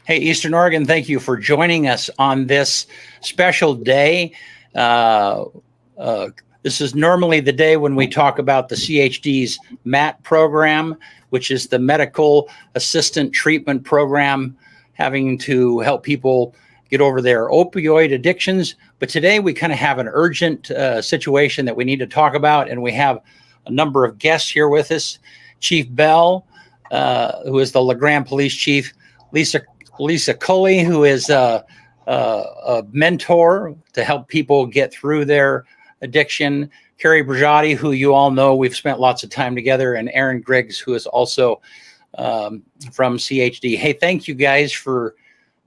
Hey, Eastern Oregon, thank you for joining us on this special day. Uh, uh, this is normally the day when we talk about the CHD's MAT program, which is the Medical Assistant Treatment Program, having to help people get over their opioid addictions. But today we kind of have an urgent situation that we need to talk about, and we have a number of guests here with us. Chief Bell, who is the LeGrand Police Chief, Lisa Cully, who is a mentor to help people get through their addiction, Carrie Brigiotti, who you all know, we've spent lots of time together, and Aaron Griggs, who is also from CHD. Hey, thank you guys for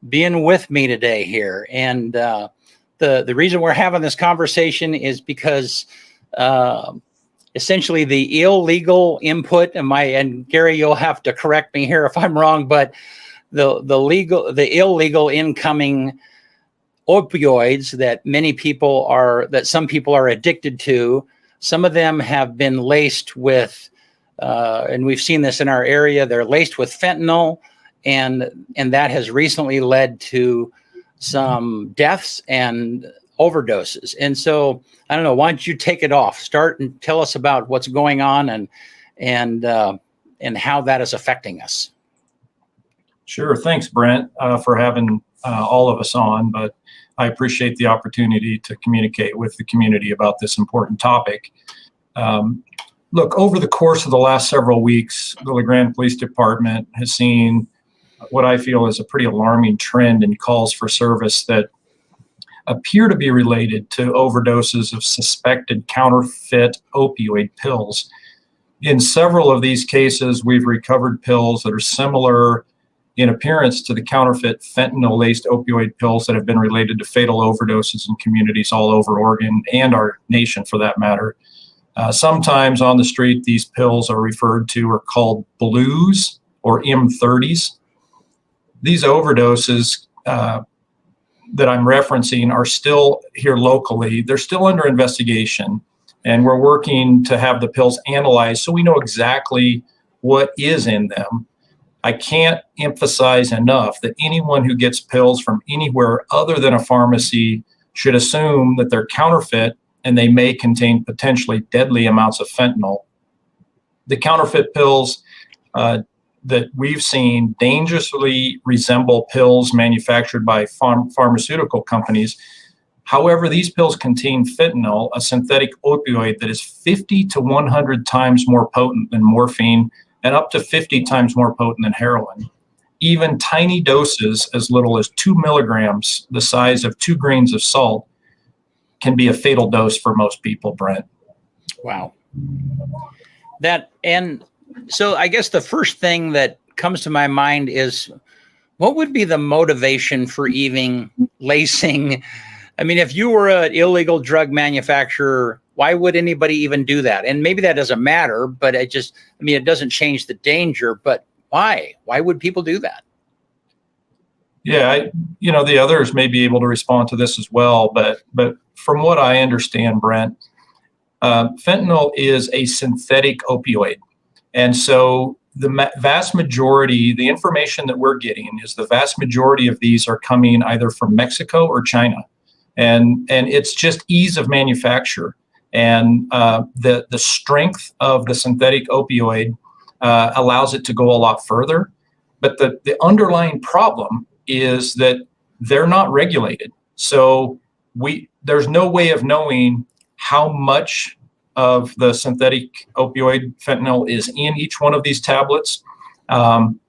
being with me today here. And the reason we're having this conversation is because essentially the illegal input, and Gary, you'll have to correct me here if I'm wrong, but the illegal incoming opioids that some people are addicted to, some of them have been laced with, and we've seen this in our area, they're laced with fentanyl, and that has recently led to some deaths and overdoses. And so, I don't know, why don't you take it off? Start and tell us about what's going on and how that is affecting us. Sure. Thanks, Brent, for having all of us on, but I appreciate the opportunity to communicate with the community about this important topic. Look, over the course of the last several weeks, the LeGrand Police Department has seen what I feel is a pretty alarming trend in calls for service that appear to be related to overdoses of suspected counterfeit opioid pills. In several of these cases, we've recovered pills that are similar in appearance to the counterfeit fentanyl-laced opioid pills that have been related to fatal overdoses in communities all over Oregon and our nation, for that matter. Sometimes on the street, these pills are referred to or called blues or M30s. These overdoses that I'm referencing are still here locally. They're still under investigation, and we're working to have the pills analyzed so we know exactly what is in them. I can't emphasize enough that anyone who gets pills from anywhere other than a pharmacy should assume that they're counterfeit and they may contain potentially deadly amounts of fentanyl. The counterfeit pills that we've seen dangerously resemble pills manufactured by pharmaceutical companies. However, these pills contain fentanyl, a synthetic opioid that is 50 to 100 times more potent than morphine and up to 50 times more potent than heroin. Even tiny doses, as little as 2 milligrams, the size of 2 grains of salt, can be a fatal dose for most people, Brent. Wow. And so I guess the first thing that comes to my mind is, what would be the motivation for even lacing? I mean, if you were an illegal drug manufacturer, why would anybody even do that? And maybe that doesn't matter, but it doesn't change the danger, but why? Why would people do that? Yeah, the others may be able to respond to this as well, but from what I understand, Brent, fentanyl is a synthetic opioid. And so the vast majority, the information that we're getting is the vast majority of these are coming either from Mexico or China. And it's just ease of manufacture. And the strength of the synthetic opioid allows it to go a lot further. But the underlying problem is that they're not regulated. So there's no way of knowing how much of the synthetic opioid fentanyl is in each one of these tablets. And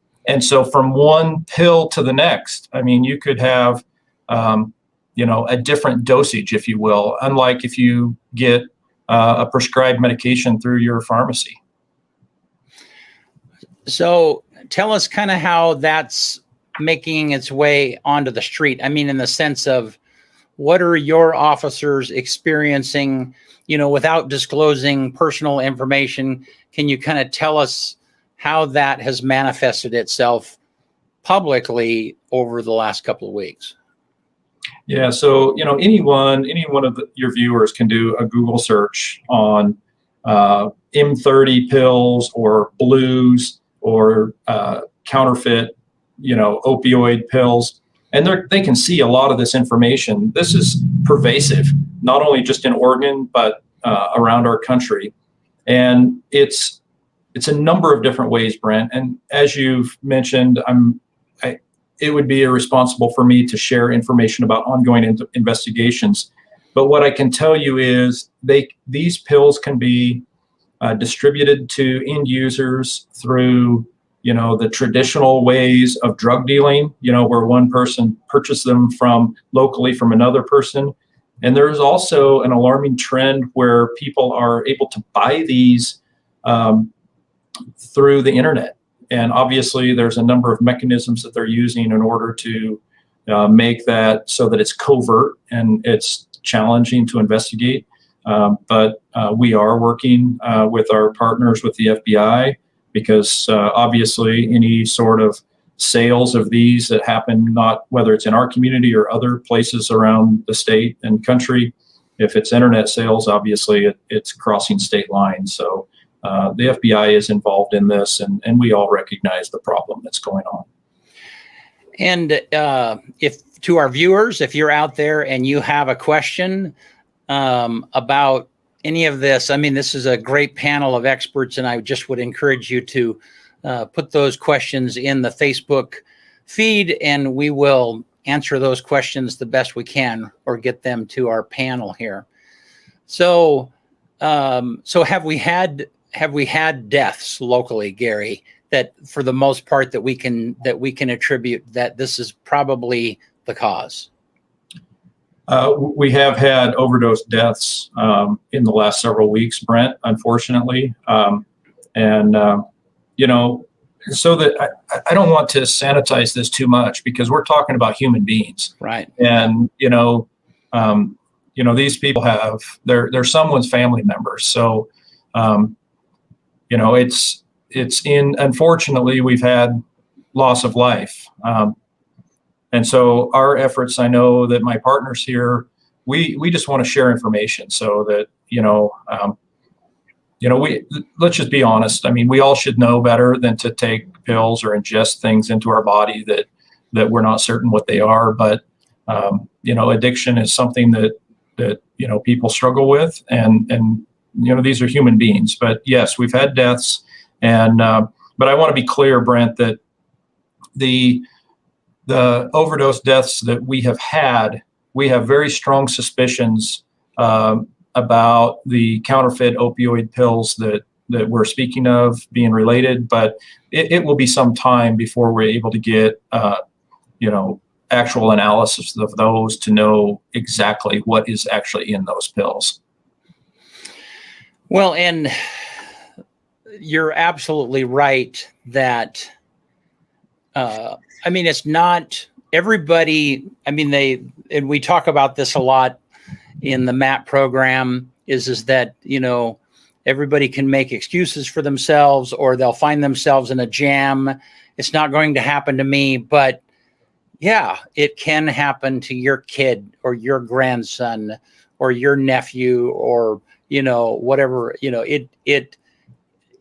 so from one pill to the next, I mean, you could have, a different dosage, if you will, unlike if you get a prescribed medication through your pharmacy. So tell us kind of how that's making its way onto the street. I mean, in the sense of, what are your officers experiencing, without disclosing personal information? Can you kind of tell us how that has manifested itself publicly over the last couple of weeks? Yeah, so any one of your viewers can do a Google search on M30 pills or blues or counterfeit opioid pills, and they can see a lot of this information. This is pervasive, not only just in Oregon, but around our country. And it's a number of different ways, Brent. And as you've mentioned, it would be irresponsible for me to share information about ongoing investigations. But what I can tell you is these pills can be distributed to end users through, the traditional ways of drug dealing, where one person purchases them locally from another person. And there's also an alarming trend where people are able to buy these through the internet. And obviously, there's a number of mechanisms that they're using in order to make that so that it's covert and it's challenging to investigate. But we are working with our partners with the FBI, because obviously any sort of sales of these that happen, whether it's in our community or other places around the state and country, if it's internet sales, obviously it's crossing state lines. So the FBI is involved in this, and we all recognize the problem that's going on. And if to our viewers, if you're out there and you have a question about any of this, this is a great panel of experts, and I just would encourage you to put those questions in the Facebook feed, and we will answer those questions the best we can or get them to our panel here. So, have we had deaths locally, Gary, that for the most part that we can attribute that this is probably the cause? We have had overdose deaths in the last several weeks, Brent, unfortunately. So that I don't want to sanitize this too much, because we're talking about human beings. Right. And, these people they're someone's family members. So, unfortunately, we've had loss of life. And so our efforts, I know that my partners here, we just want to share information so that, let's just be honest. We all should know better than to take pills or ingest things into our body that we're not certain what they are. But, addiction is something that people struggle with, and these are human beings. But yes, we've had deaths. And, but I want to be clear, Brent, that the overdose deaths that we have had, we have very strong suspicions about the counterfeit opioid pills that we're speaking of being related, but it will be some time before we're able to get, actual analysis of those to know exactly what is actually in those pills. Well, and you're absolutely right that, it's not everybody. And we talk about this a lot in the MAP program is that, everybody can make excuses for themselves, or they'll find themselves in a jam. It's not going to happen to me, but yeah, it can happen to your kid or your grandson or your nephew or, whatever,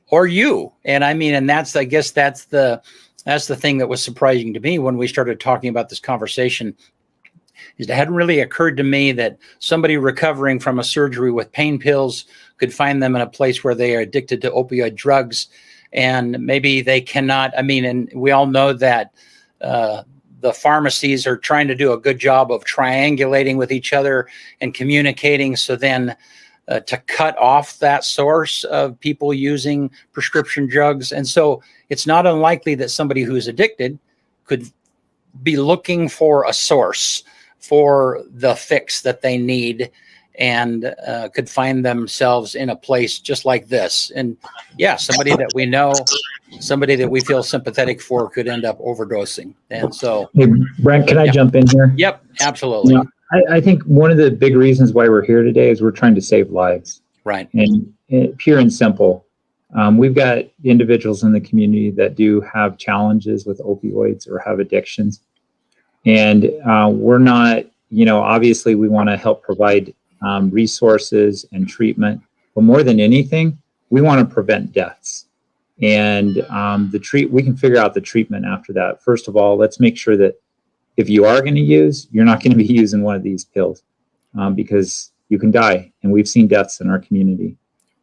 or you. And and I guess that's the thing that was surprising to me when we started talking about this conversation, is it hadn't really occurred to me that somebody recovering from a surgery with pain pills could find them in a place where they are addicted to opioid drugs, and maybe they cannot. And we all know that the pharmacies are trying to do a good job of triangulating with each other and communicating. So then to cut off that source of people using prescription drugs. And so it's not unlikely that somebody who's addicted could be looking for a source for the fix that they need, and could find themselves in a place just like this. And yeah, somebody that we know, somebody that we feel sympathetic for, could end up overdosing. And so, hey, Brent, can I jump in here? Yep, absolutely. I think one of the big reasons why we're here today is we're trying to save lives. Right. And pure and simple. We've got individuals in the community that do have challenges with opioids or have addictions. And we're not, obviously we want to help provide resources and treatment, but more than anything, we want to prevent deaths. And we can figure out the treatment after that. First of all, let's make sure that if you are going to use, you're not going to be using one of these pills because you can die. And we've seen deaths in our community.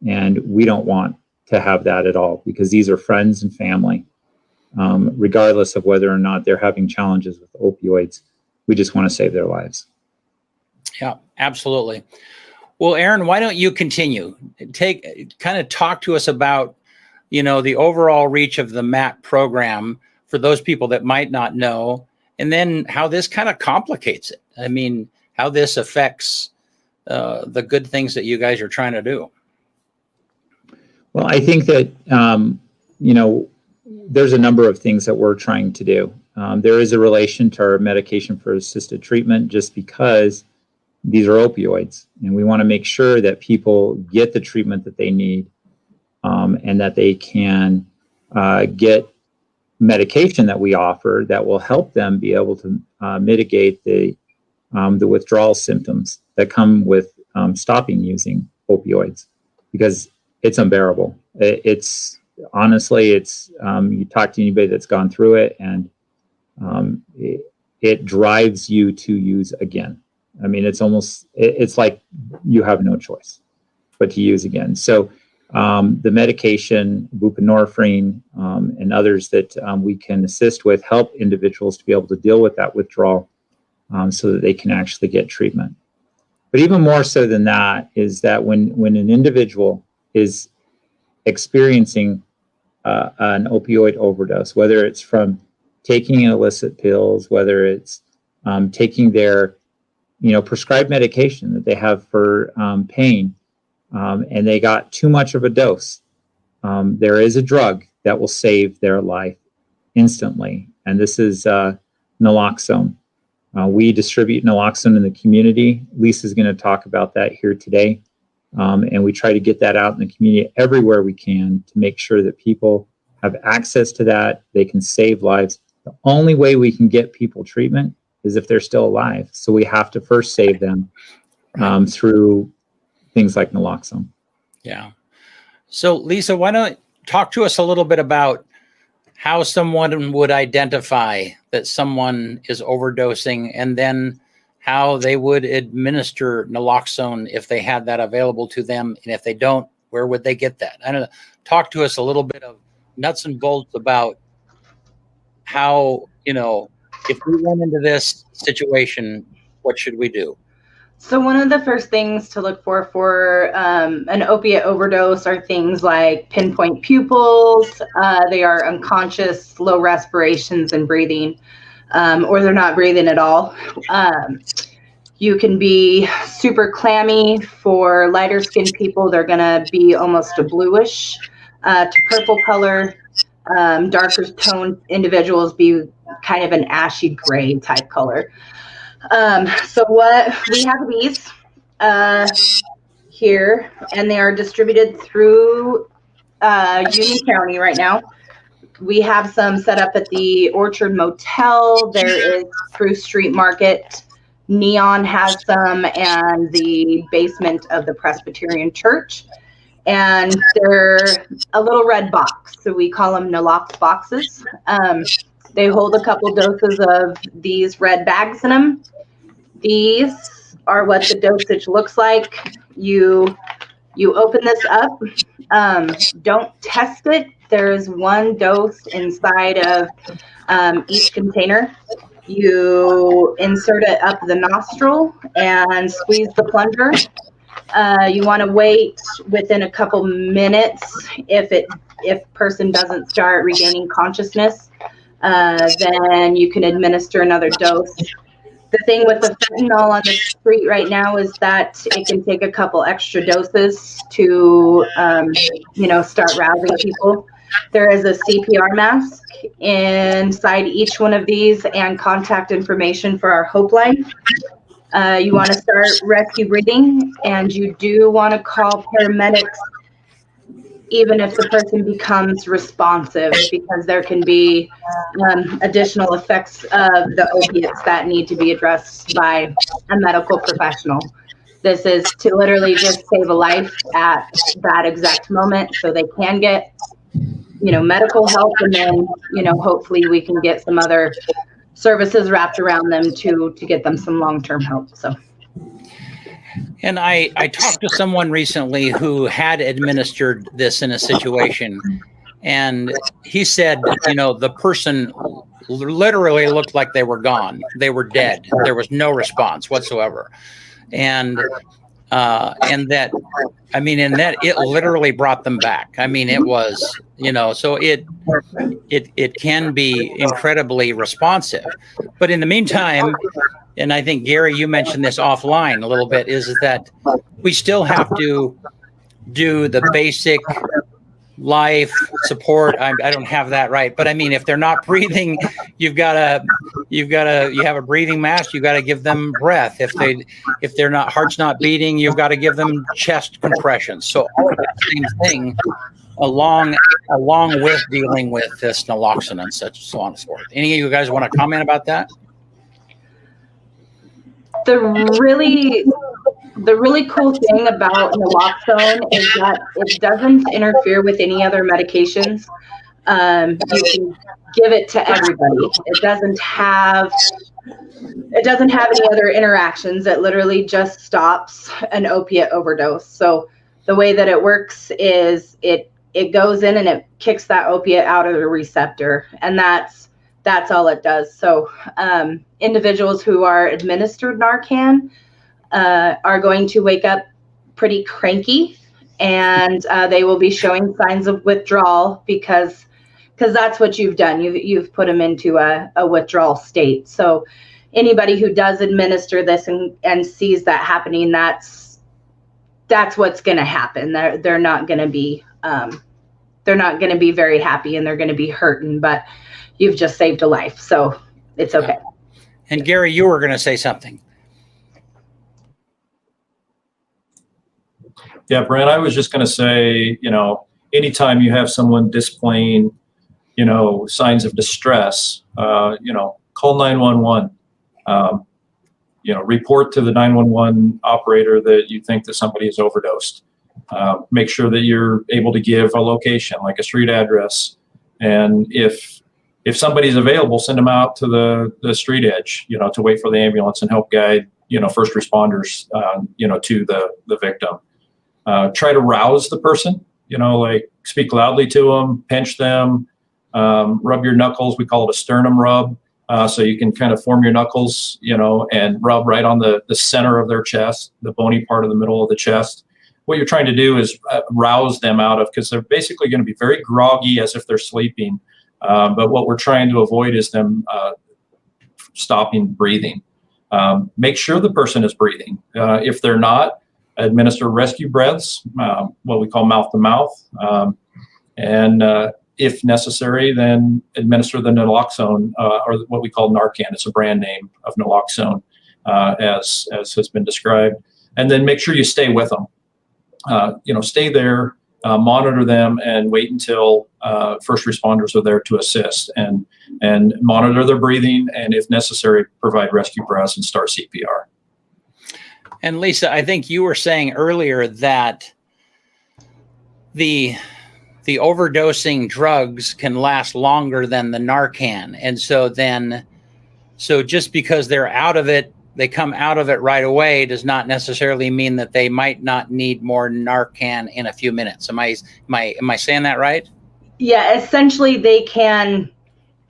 And we don't want to have that at all because these are friends and family, regardless of whether or not they're having challenges with opioids. We just want to save their lives. Yeah, absolutely. Well, Aaron, why don't you continue? Kind of talk to us about, the overall reach of the MAT program for those people that might not know, and then how this kind of complicates it. I mean, how this affects the good things that you guys are trying to do. Well, I think that, there's a number of things that we're trying to do. There is a relation to our medication for assisted treatment just because these are opioids, and we want to make sure that people get the treatment that they need and that they can get medication that we offer that will help them be able to mitigate the withdrawal symptoms that come with stopping using opioids, because it's unbearable. It's honestly, you talk to anybody that's gone through it, and it drives you to use again. I mean, it's like you have no choice but to use again. So the medication, buprenorphine, and others that we can assist with help individuals to be able to deal with that withdrawal so that they can actually get treatment. But even more so than that is that when an individual is experiencing an opioid overdose, whether it's from taking illicit pills, whether it's taking their prescribed medication that they have for pain, and they got too much of a dose, there is a drug that will save their life instantly, and this is naloxone. We distribute naloxone in the community. Lisa's going to talk about that here today. And we try to get that out in the community everywhere we can to make sure that people have access to that. They can save lives. The only way we can get people treatment is if they're still alive. So we have to first save them through things like naloxone. Yeah. So Lisa, why don't you talk to us a little bit about how someone would identify that someone is overdosing, and then how they would administer naloxone if they had that available to them, and if they don't, where would they get that? I don't know. Talk to us a little bit of nuts and bolts about how, if we went into this situation, what should we do? So one of the first things to look for an opiate overdose are things like pinpoint pupils. They are unconscious, low respirations and breathing, or they're not breathing at all. You can be super clammy. For lighter skinned people, they're going to be almost a bluish to purple color. Darker toned individuals be kind of an ashy gray type color. So what we have these here, and they are distributed through Union County right now. We have some set up at the Orchard Motel. There is Spruce Street Market. Neon has some, and the basement of the Presbyterian Church. And they're a little red box, so we call them Nalox boxes. They hold a couple doses of these red bags in them. These are what the dosage looks like. You open this up. Don't test it. There's one dose inside of each container. You insert it up the nostril and squeeze the plunger. You want to wait within a couple minutes. If person doesn't start regaining consciousness, then you can administer another dose. The thing with the fentanyl on the street right now is that it can take a couple extra doses to, start rousing people. There is a CPR mask inside each one of these and contact information for our Hope Line. You want to start rescue breathing, and you do want to call paramedics even if the person becomes responsive, because there can be additional effects of the opiates that need to be addressed by a medical professional. This is to literally just save a life at that exact moment so they can get medical help, and then, hopefully we can get some other services wrapped around them to get them some long-term help. So. And I talked to someone recently who had administered this in a situation, and he said, the person literally looked like they were gone. They were dead. There was no response whatsoever. And that, it literally brought them back. It was, so it can be incredibly responsive. But in the meantime, and I think, Gary, you mentioned this offline a little bit, is that we still have to do the basic life support. I don't have that right, but if they're not breathing, you have a breathing mask. You got to give them breath. If their heart's not beating, you've got to give them chest compressions. So all of that same thing, along with dealing with this naloxone and such, so on and so forth. Any of you guys want to comment about that? The really cool thing about naloxone is that it doesn't interfere with any other medications. You can give it to everybody. It doesn't have any other interactions. It literally just stops an opiate overdose. So the way that it works is it goes in and it kicks that opiate out of the receptor, and that's all it does. So individuals who are administered Narcan are going to wake up pretty cranky, and they will be showing signs of withdrawal because that's what you've done. You've put them into a withdrawal state. So anybody who does administer this and sees that happening, that's what's going to happen. They're not going to be very happy, and they're going to be hurting, but you've just saved a life, so it's okay. And Gary, you were going to say something. Yeah, Brent, I was just going to say, anytime you have someone displaying, signs of distress, call 911. Report to the 911 operator that you think that somebody is overdosed. Make sure that you're able to give a location, like a street address, and if somebody's available, send them out to the street edge, to wait for the ambulance and help guide, first responders, to the victim. Try to rouse the person, like speak loudly to them, pinch them, rub your knuckles. We call it a sternum rub. So you can kind of form your knuckles, and rub right on the center of their chest, the bony part of the middle of the chest. What you're trying to do is rouse them out of, because they're basically going to be very groggy as if they're sleeping. But what we're trying to avoid is them stopping breathing. Make sure the person is breathing. If they're not, administer rescue breaths, what we call mouth to mouth. And if necessary, then administer the naloxone, or what we call Narcan. It's a brand name of naloxone, as has been described. And then make sure you stay with them. Stay there. Monitor them and wait until first responders are there to assist, and monitor their breathing, and if necessary, provide rescue breaths and start CPR. And Lisa, I think you were saying earlier that the overdosing drugs can last longer than the Narcan, and so just because they're out of it, they come out of it right away, does not necessarily mean that they might not need more Narcan in a few minutes. Am I saying that right? Yeah, essentially they can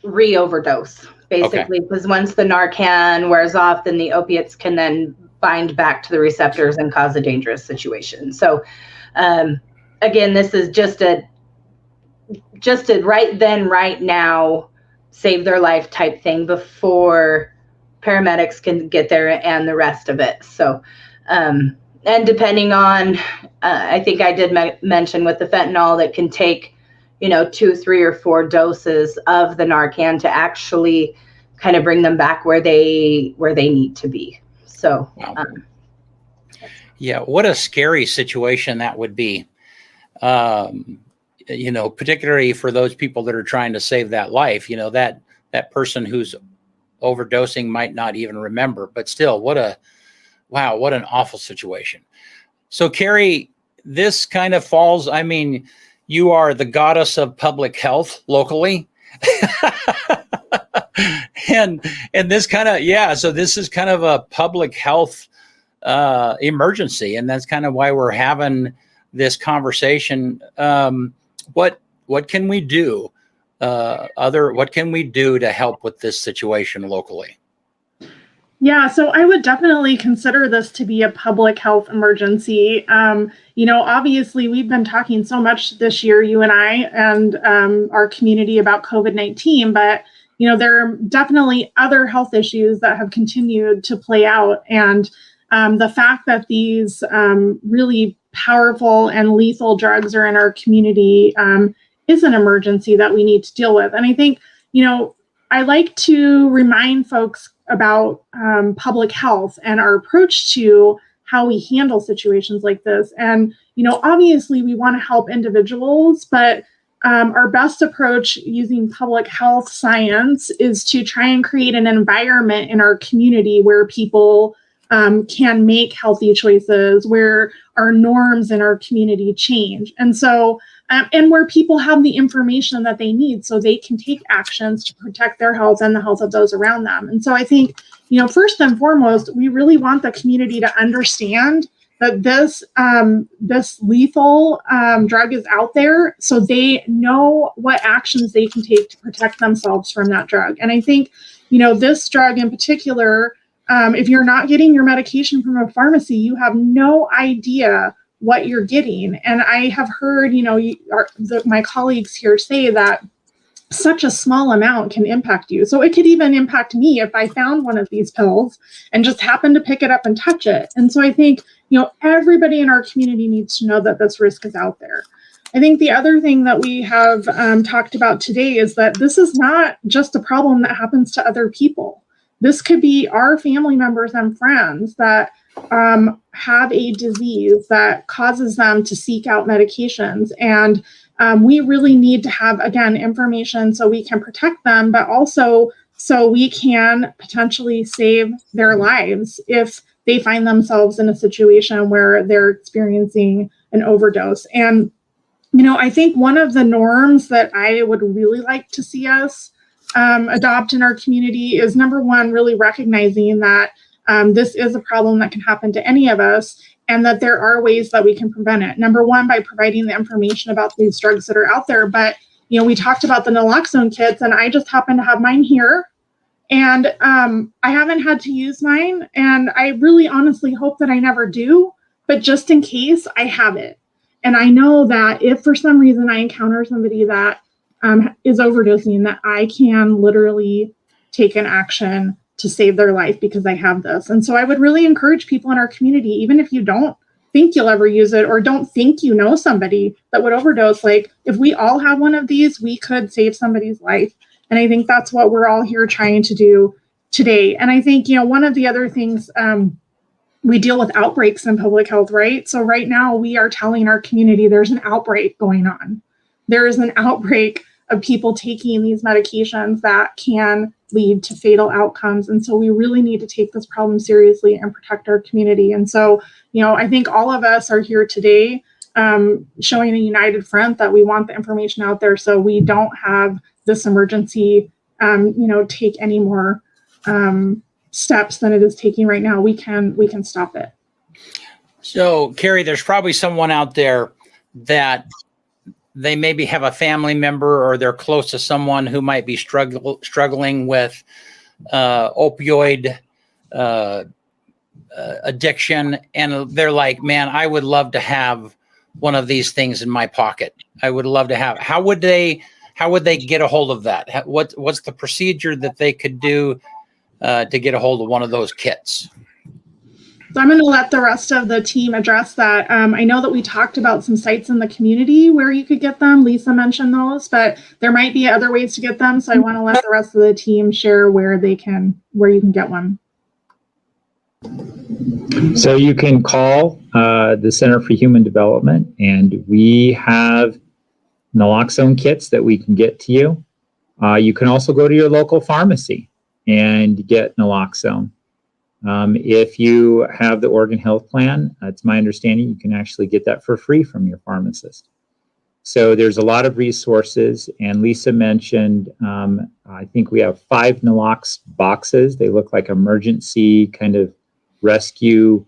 re-overdose, basically, because once the Narcan wears off, then the opiates can then bind back to the receptors and cause a dangerous situation. So again, this is just a right then, right now, save their life type thing before paramedics can get there and the rest of it. So, and depending on, I think I did mention with the fentanyl that can take, 2, 3, or 4 doses of the Narcan to actually kind of bring them back where they need to be. So, yeah, what a scary situation that would be. Particularly for those people that are trying to save that life, that person who's overdosing might not even remember, but still, what an awful situation. So Carrie, this kind of falls, you are the goddess of public health locally. and this kind of, yeah, so this is kind of a public health emergency, and that's kind of why we're having this conversation. What can we do? What can we do to help with this situation locally? Yeah, so I would definitely consider this to be a public health emergency. Obviously, we've been talking so much this year, you and I, and our community about COVID-19, but there are definitely other health issues that have continued to play out, and the fact that these really powerful and lethal drugs are in our community is an emergency that we need to deal with. And I think, I like to remind folks about public health and our approach to how we handle situations like this. And, obviously we want to help individuals, but our best approach using public health science is to try and create an environment in our community where people can make healthy choices, where our norms in our community change. And so, and where people have the information that they need so they can take actions to protect their health and the health of those around them. And so I think, first and foremost, we really want the community to understand that this lethal drug is out there, so they know what actions they can take to protect themselves from that drug. And I think, this drug in particular, if you're not getting your medication from a pharmacy, you have no idea what you're getting. And I have heard, my colleagues here say that such a small amount can impact you. So it could even impact me if I found one of these pills and just happened to pick it up and touch it. And so I think, everybody in our community needs to know that this risk is out there. I think the other thing that we have talked about today is that this is not just a problem that happens to other people. This could be our family members and friends that have a disease that causes them to seek out medications. And we really need to have, again, information so we can protect them, but also so we can potentially save their lives if they find themselves in a situation where they're experiencing an overdose. And, I think one of the norms that I would really like to see us adopt in our community is, number one, really recognizing that this is a problem that can happen to any of us, and that there are ways that we can prevent it. Number one, by providing the information about these drugs that are out there. But, we talked about the naloxone kits, and I just happen to have mine here. And I haven't had to use mine, and I really honestly hope that I never do. But just in case, I have it. And I know that if for some reason I encounter somebody that is overdosing, that I can literally take an action to save their life because I have this. And so I would really encourage people in our community, even if you don't think you'll ever use it or don't think you know somebody that would overdose, like if we all have one of these, we could save somebody's life. And I think that's what we're all here trying to do today. And I think, one of the other things, we deal with outbreaks in public health, right? So right now we are telling our community there's an outbreak going on. There is an outbreak of people taking these medications that can lead to fatal outcomes. And so we really need to take this problem seriously and protect our community. And so, I think all of us are here today showing a united front that we want the information out there so we don't have this emergency, take any more steps than it is taking right now. We can stop it. So, Carrie, there's probably someone out there that they maybe have a family member or they're close to someone who might be struggling with opioid addiction. And they're like, man, I would love to have one of these things in my pocket. I would love to have. How would they get a hold of that? What's the procedure that they could do to get a hold of one of those kits? So I'm going to let the rest of the team address that. I know that we talked about some sites in the community where you could get them. Lisa mentioned those, but there might be other ways to get them. So I want to let the rest of the team share where you can get one. So you can call the Center for Human Development, and we have naloxone kits that we can get to you. You can also go to your local pharmacy and get naloxone. If you have the Oregon Health Plan, it's my understanding you can actually get that for free from your pharmacist. So there's a lot of resources, and Lisa mentioned, I think we have 5 nalox boxes. They look like emergency kind of rescue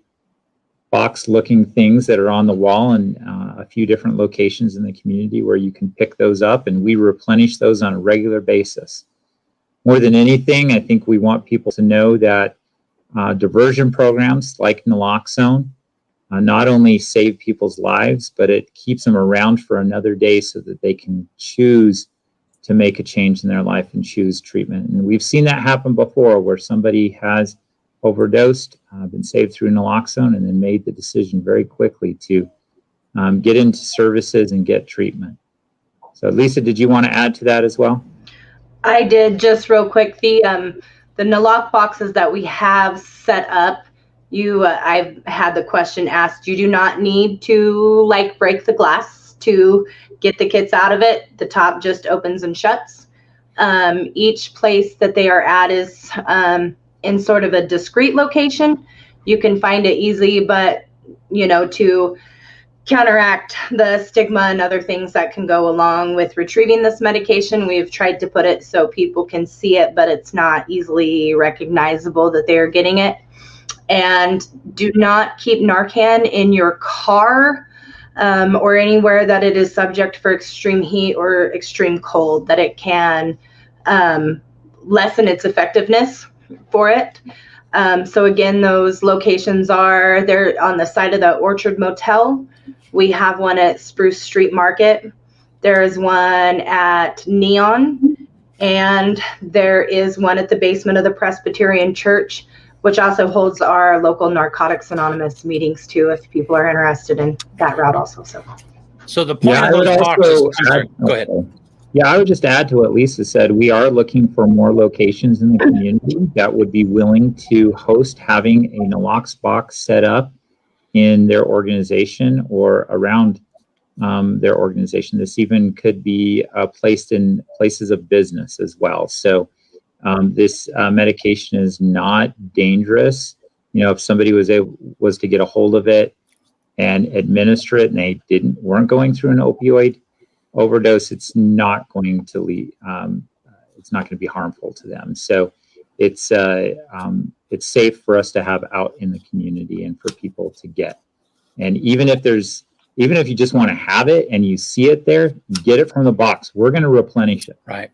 box looking things that are on the wall in a few different locations in the community where you can pick those up, and we replenish those on a regular basis. More than anything, I think we want people to know that diversion programs like naloxone not only save people's lives, but it keeps them around for another day so that they can choose to make a change in their life and choose treatment. And we've seen that happen before, where somebody has overdosed, been saved through naloxone, and then made the decision very quickly to get into services and get treatment. So Lisa, did you want to add to that as well? I did, just real quick. The nalox boxes that we have set up, I've had the question asked, you do not need to like break the glass to get the kits out of it. The top just opens and shuts. Each place that they are at is in sort of a discrete location. You can find it easily, but to counteract the stigma and other things that can go along with retrieving this medication, we've tried to put it so people can see it, but it's not easily recognizable that they are getting it. And do not keep Narcan in your car or anywhere that it is subject for extreme heat or extreme cold, that it can lessen its effectiveness for it. So again, those locations they're on the side of the Orchard Motel. We have one at Spruce Street Market. There is one at Neon, and there is one at the basement of the Presbyterian Church, which also holds our local Narcotics Anonymous meetings too, if people are interested in that route also. So the point of those boxes, go ahead. Yeah, I would just add to what Lisa said. We are looking for more locations in the community that would be willing to host having a nalox box set up in their organization or around their organization. This even could be placed in places of business as well. So this medication is not dangerous. If somebody was to get a hold of it and administer it, and they weren't going through an opioid overdose, it's not going to it's not going to be harmful to them. So it's safe for us to have out in the community and for people to get. And even if you just want to have it and you see it there, get it from the box. We're going to replenish it. Right.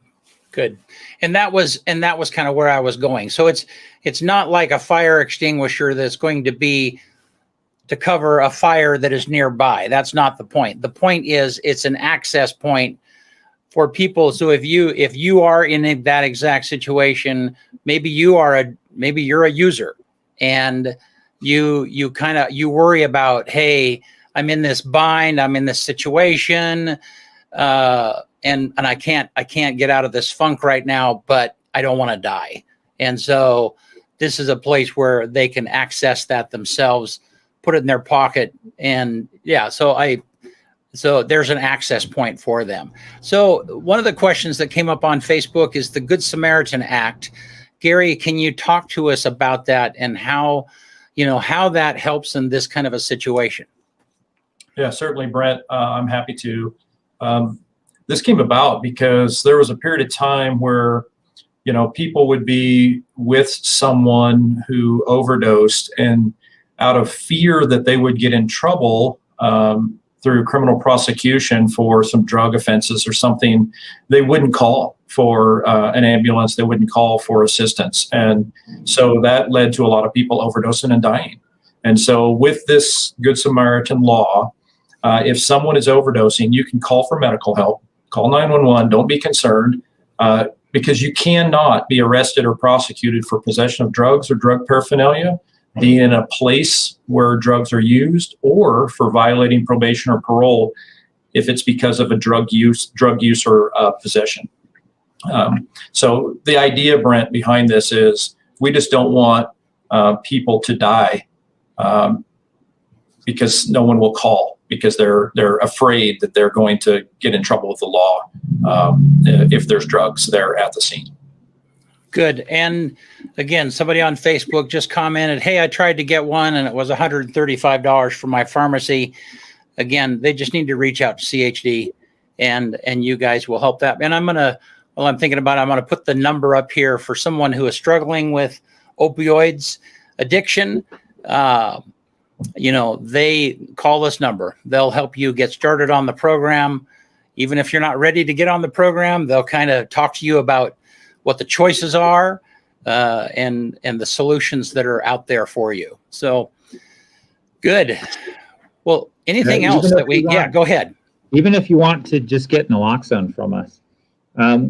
Good. And that was kind of where I was going. So it's not like a fire extinguisher that's going to be to cover a fire that is nearby. That's not the point. The point is it's an access point for people. So if you are in that exact situation, maybe you're a user and you worry about, hey, I'm in this bind, I'm in this situation, and I can't get out of this funk right now, but I don't want to die. And so this is a place where they can access that themselves, put it in their pocket, and so there's an access point for them. So one of the questions that came up on Facebook is the Good Samaritan Act. Gary, can you talk to us about that and how that helps in this kind of a situation? Yeah, certainly, Brent. I'm happy to. This came about because there was a period of time where, people would be with someone who overdosed, and out of fear that they would get in trouble through criminal prosecution for some drug offenses or something, they wouldn't call for an ambulance. They wouldn't call for assistance. And so that led to a lot of people overdosing and dying. And so with this Good Samaritan law, if someone is overdosing, you can call for medical help, call 911, don't be concerned, because you cannot be arrested or prosecuted for possession of drugs or drug paraphernalia, being in a place where drugs are used, or for violating probation or parole if it's because of a drug use or possession. So the idea, Brent, behind this is we just don't want people to die because no one will call, because they're afraid that they're going to get in trouble with the law if there's drugs there at the scene. Good. And again, somebody on Facebook just commented, hey, I tried to get one and it was $135 for my pharmacy. Again, they just need to reach out to CHD and you guys will help that. And while I'm thinking about it, I'm going to put the number up here for someone who is struggling with opioids addiction. They call this number. They'll help you get started on the program. Even if you're not ready to get on the program, they'll kind of talk to you about what the choices are and the solutions that are out there for you. So good. Well, anything else that go ahead. Even if you want to just get naloxone from us.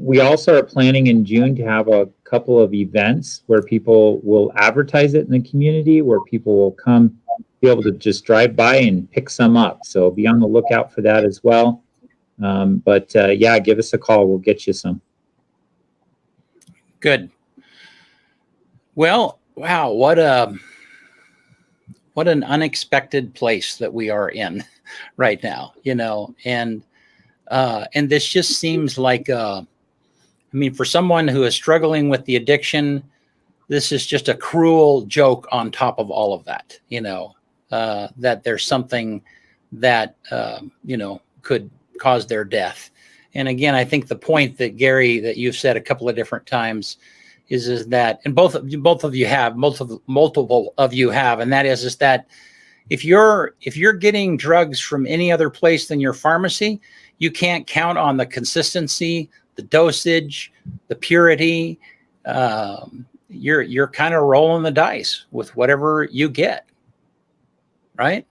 We also are planning in June to have a couple of events where people will advertise it in the community, where people will come be able to just drive by and pick some up. So be on the lookout for that as well. Give us a call. We'll get you some. Good. Well, wow, what an unexpected place that we are in right now, and this just seems like, for someone who is struggling with the addiction, this is just a cruel joke on top of all of that, that there's something that, could cause their death. And again, I think the point that Gary, that you've said a couple of different times is that, and multiple of you have, and that is that if you're getting drugs from any other place than your pharmacy, you can't count on the consistency, the dosage, the purity. You're kind of rolling the dice with whatever you get, right?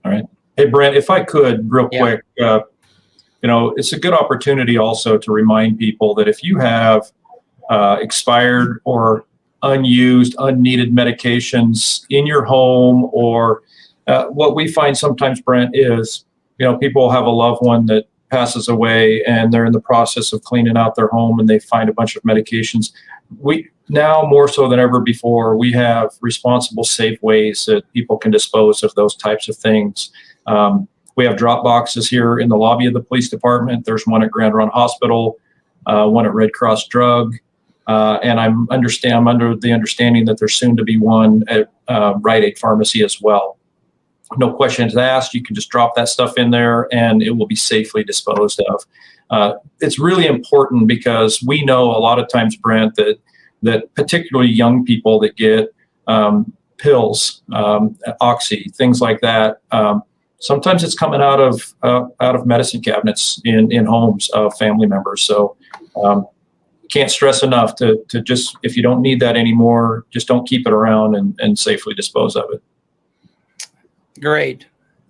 All right. Hey, Brent, if I could real quick, it's a good opportunity also to remind people that if you have expired or unused, unneeded medications in your home, or what we find sometimes, Brent, is, people have a loved one that passes away and they're in the process of cleaning out their home and they find a bunch of medications. We now, more so than ever before, we have responsible, safe ways that people can dispose of those types of things. We have drop boxes here in the lobby of the police department. There's one at Grand Run Hospital, one at Red Cross Drug, and I'm under the understanding that there's soon to be one at Rite Aid Pharmacy as well. No questions asked. You can just drop that stuff in there and it will be safely disposed of. It's really important because we know a lot of times, Brent, that particularly young people that get pills, oxy, things like that, sometimes it's coming out of medicine cabinets in homes of family members. So can't stress enough to just, if you don't need that anymore, just don't keep it around and safely dispose of it. Great.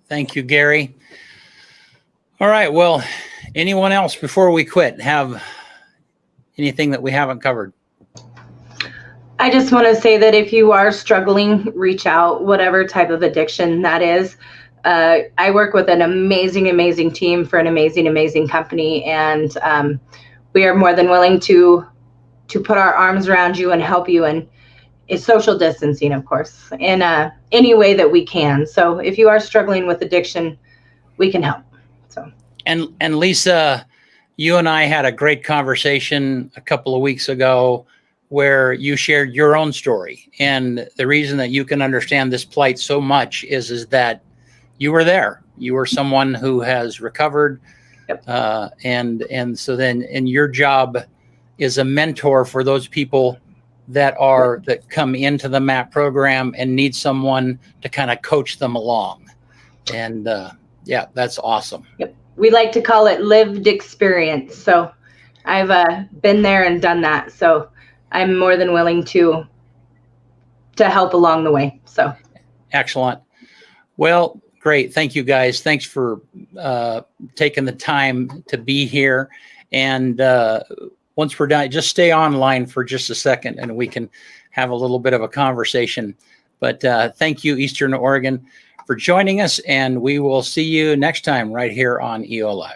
Thank you, Gary. All right. Well, anyone else before we quit have anything that we haven't covered? I just want to say that if you are struggling, reach out, whatever type of addiction that is. I work with an amazing, amazing team for an amazing, amazing company. And we are more than willing to put our arms around you and help you. And it's social distancing, of course, in any way that we can. So if you are struggling with addiction, we can help. So. And Lisa, you and I had a great conversation a couple of weeks ago where you shared your own story. And the reason that you can understand this plight so much is that you were there. You were someone who has recovered. Yep. And so then, and your job is a mentor for those people that come into the MAP program and need someone to kind of coach them along. And that's awesome. Yep. We like to call it lived experience. So I've been there and done that. So I'm more than willing to help along the way. So excellent. Well, great. Thank you, guys. Thanks for taking the time to be here. And once we're done, just stay online for just a second and we can have a little bit of a conversation. But thank you, Eastern Oregon, for joining us. And we will see you next time right here on EO Live.